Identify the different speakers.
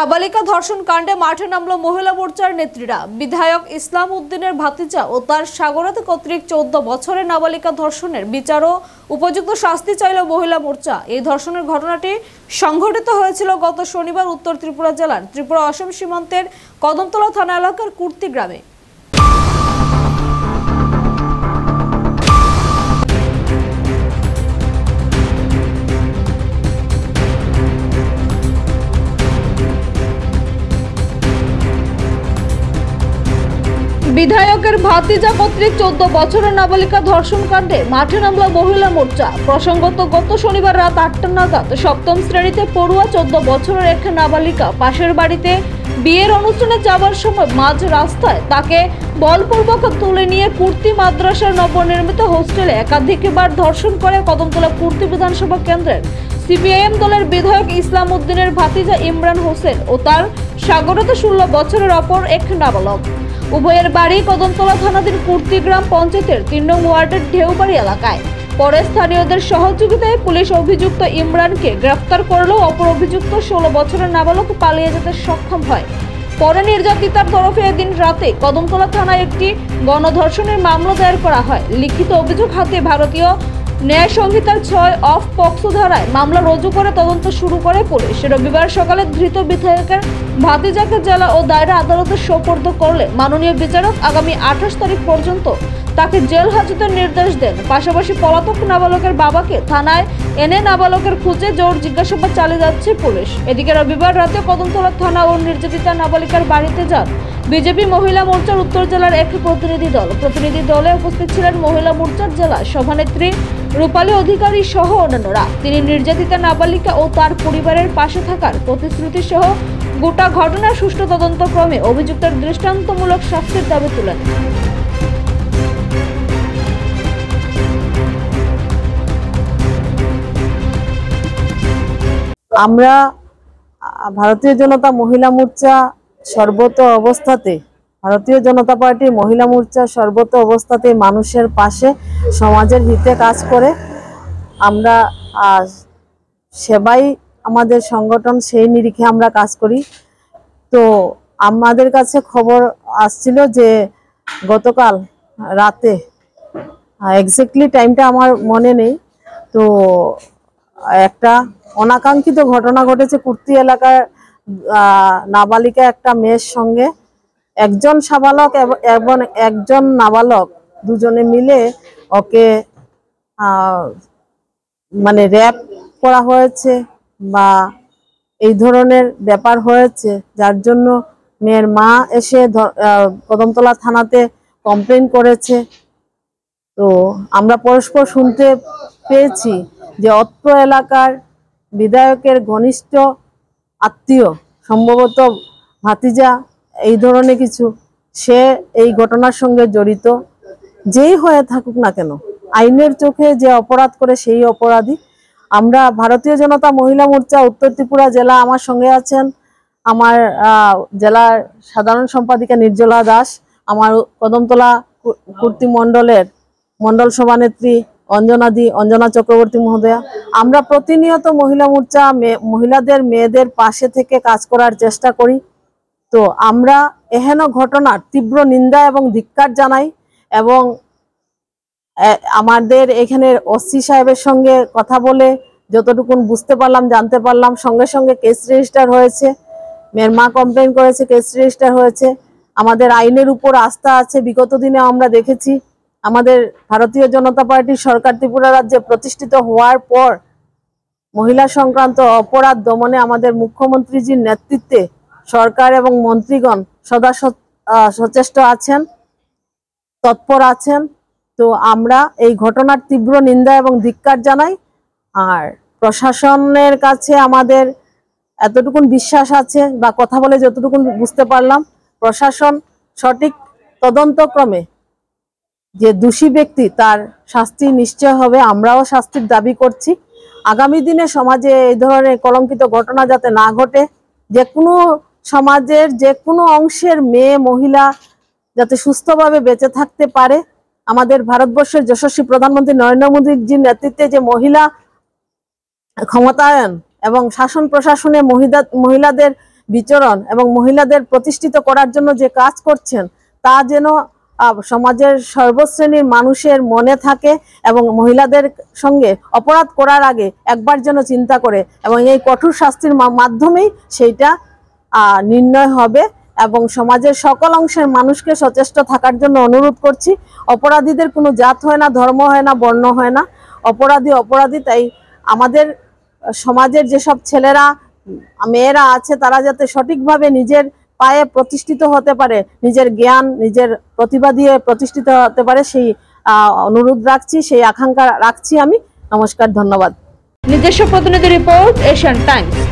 Speaker 1: নাবালিকা ধর্ষণ কাণ্ডে মাঠে নামলো মহিলা মোর্চার নেত্রীরা। বিধায়ক ইসলাম উদ্দিনের ভাতিজা ও তার সাগরতা কর্তৃক 14 বছরের নাবালিকা ধর্ষণের বিচার ও উপযুক্ত শাস্তি চাইল মহিলা মোর্চা। এই ধর্ষণের ঘটনাটি সংঘটিত হয়েছিল গত শনিবার উত্তর ত্রিপুরা জেলার ত্রিপুরা অসম সীমান্তের কদমতলা থানা এলাকার কুর্তি গ্রামে। বিধায়কের ভাতিজা কর্তৃক 14 বছরের নাবালিকা ধর্ষণ কাণ্ডে মাঠে নামল মহিলা মোর্চা। প্রসঙ্গত গত শনিবার রাত 8টা নাগাদ সপ্তম শ্রেণীতে পড়ুয়া 14 বছরের এক নাবালিকা পাশের বাড়িতে বিয়ের অনুষ্ঠানে যাওয়ার সময় মাঝ রাস্তায় তাকে বলপূর্বক তুলে নিয়ে কুর্তি মাদ্রাসার নবনির্মিত হোস্টেলে একাধিকবার ধর্ষণ করে কদমতলা কুর্তি বিধানসভা কেন্দ্রের সিপিআইএম দলের বিধায়ক ইসলাম উদ্দিনের ভাতিজা ইমরান হোসেন ও তার সাগরতা 16 বছরের অপর এক নাবালক। উভয়ের বাড়ি কদমতলা থানাধীন কুর্তিগ্রাম পঞ্চায়েতের 3 নং ওয়ার্ডের ঢেউবাড়ি এলাকায়। পরে স্থানীয়দের সহযোগিতায় পুলিশ অভিযুক্ত ইমরানকে গ্রেফতার করলেও অপর অভিযুক্ত 16 বছরের নাবালক পালিয়ে যেতে সক্ষম হয়। পরে নির্যাতিতার তরফে এদিন রাতে কদমতলা থানায় একটি গণধর্ষণের মামলা দায়ের করা হয়। লিখিত অভিযোগ হাতে ভারতীয় ন্যায় সংহিতার 6 অফ পক্সো ধারায় মামলা রুজু করে তদন্ত শুরু করে পুলিশ। রবিবার সকালে ধৃত বিধায়কের ভাতিজাকে জেলা ও দায়রা আদালতে সোপর্দ করলে মাননীয় বিচারক আগামী 28 তারিখ পর্যন্ত তাকে জেল হাজতের নির্দেশ দেন। পাশাপাশি পলাতক নাবালকের বাবাকে থানায় এনে নাবালকের খুঁজে জোর জিজ্ঞাসাবাদ চালিয়ে যাচ্ছে পুলিশ। এদিকে রবিবার রাতে কদমতলা থানা ও নির্যাতিতা নাবালিকার বাড়িতে যান বিজেপি মহিলা মোর্চার উত্তর জেলার এক প্রতিনিধি দল। প্রতিনিধি দলে উপস্থিত ছিলেন মহিলা মোর্চার জেলা সভানেত্রী রূপালী অধিকারী সহ অন্যান্যরা। তিনি নির্যাতিতা নাবালিকা ও তার পরিবারের পাশে থাকার প্রতিশ্রুতি সহ গোটা ঘটনার সুষ্ঠু তদন্তক্রমে অভিযুক্তের দৃষ্টান্তমূলক শাস্তির দাবি তুলেন।
Speaker 2: আমরা ভারতীয় জনতা মহিলা মোর্চা সর্বত অবস্থাতে ভারতীয় জনতা পার্টি মহিলা মোর্চা সর্বত অবস্থাতে মানুষের পাশে সমাজের হিতে কাজ করে। আমরা সেবাই আমাদের সংগঠন, সেই নিরিখে আমরা কাজ করি। তো আমাদের কাছে খবর আসছিল যে গতকাল রাতে, এক্স্যাক্টলি টাইমটা আমার মনে নেই, তো একটা অনাকাঙ্ক্ষিত ঘটনা ঘটেছে কুর্তি এলাকার নাবালিকা একটা মেয়ের সঙ্গে। একজন সাবালক এবং একজন নাবালক দুজনে মিলে ওকে মানে র্যাপ করা হয়েছে বা এই ধরনের ব্যাপার হয়েছে, যার জন্য মেয়ের মা এসে কদমতলা থানাতে কমপ্লেন করেছে। তো আমরা পরস্পর শুনতে পেয়েছি যে অত্র এলাকার বিধায়কের ঘনিষ্ঠ আত্মীয়, সম্ভবত ভাতিজা, এই ধরনের কিছু, সে এই ঘটনার সঙ্গে জড়িত। যেই হয়ে থাকুক না কেন, আইনের চোখে যে অপরাধ করে সেই অপরাধী। আমরা ভারতীয় জনতা মহিলা মোর্চা উত্তর ত্রিপুরা জেলা, আমার সঙ্গে আছেন আমার জেলার সাধারণ সম্পাদিকা নির্জলা দাস, আমার কদমতলা কুর্তি মণ্ডলের মণ্ডল সভানেত্রী অঞ্জনা চক্রবর্তী মহোদয়া। আমরা প্রতিনিয়ত মহিলা মোর্চা মহিলাদের মেয়েদের পাশে থেকে কাজ করার চেষ্টা করি। তো আমরা এহেন ঘটনার তীব্র নিন্দা এবং ধিক্কার জানাই এবং আমাদের এখানে ওসি সাহেবের সঙ্গে কথা বলে যতটুকুন বুঝতে পারলাম, জানতে পারলাম, সঙ্গে সঙ্গে কেস রেজিস্টার হয়েছে। মেয়ের মা কমপ্লেন করেছে, কেস রেজিস্টার হয়েছে। আমাদের আইনের উপর আস্থা আছে। বিগত দিনে আমরা দেখেছি আমাদের ভারতীয় জনতা পার্টির সরকার ত্রিপুরা রাজ্যে প্রতিষ্ঠিত হওয়ার পর মহিলা সংক্রান্ত অপরাধ দমনে আমাদের মুখ্যমন্ত্রীজির নেতৃত্বে সরকার এবং মন্ত্রীগণ সদা সচেষ্ট আছেন, তৎপর আছেন। তো আমরা এই ঘটনার তীব্র নিন্দা এবং ধিক্কার জানাই। আর প্রশাসনের কাছে আমাদের এতটুকুন বিশ্বাস আছে বা কথা বলে যতটুকুন বুঝতে পারলাম, প্রশাসন সঠিক তদন্তক্রমে যে দোষী ব্যক্তি তার শাস্তি নিশ্চয় হবে। আমরাও শাস্তির দাবি করছি। আগামী দিনে সমাজে এই ধরনের কলঙ্কিত ঘটনা যাতে না ঘটে, যে কোনো সমাজের যে কোনো অংশের মেয়ে মহিলা যাতে সুস্থভাবে বেঁচে থাকতে পারে। আমাদের ভারতবর্ষের যশস্বী প্রধানমন্ত্রী নরেন্দ্র মোদীজির নেতৃত্বে যে মহিলা ক্ষমতায়ন এবং শাসন প্রশাসনে মহিলাদের বিচরণ এবং মহিলাদের প্রতিষ্ঠিত করার জন্য যে কাজ করছেন তা যেন সমাজের সর্বশ্রেণীর মানুষের মনে থাকে এবং মহিলাদের সঙ্গে অপরাধ করার আগে একবার যেন চিন্তা করে এবং এই কঠোর শাস্তির মাধ্যমেই সেইটা নির্ণয় হবে এবং সমাজের সকল অংশের মানুষকে সচেষ্ট থাকার জন্য অনুরোধ করছি। অপরাধীদের কোনো জাত হয় না, ধর্ম হয় না, বর্ণ হয় না, অপরাধী। তাই আমাদের সমাজের যেসব ছেলেরা মেয়েরা আছে তারা যাতে সঠিকভাবে নিজের পায়ে প্রতিষ্ঠিত হতে পারে, নিজের জ্ঞান নিজের প্রতিভা দিয়ে প্রতিষ্ঠিত হতে পারে, সেই অনুরোধ রাখছি, সেই আকাঙ্ক্ষা রাখছি আমি। নমস্কার, ধন্যবাদ।
Speaker 1: নিজস্ব প্রতিনিধি রিপোর্ট, এশিয়ান টাইমস।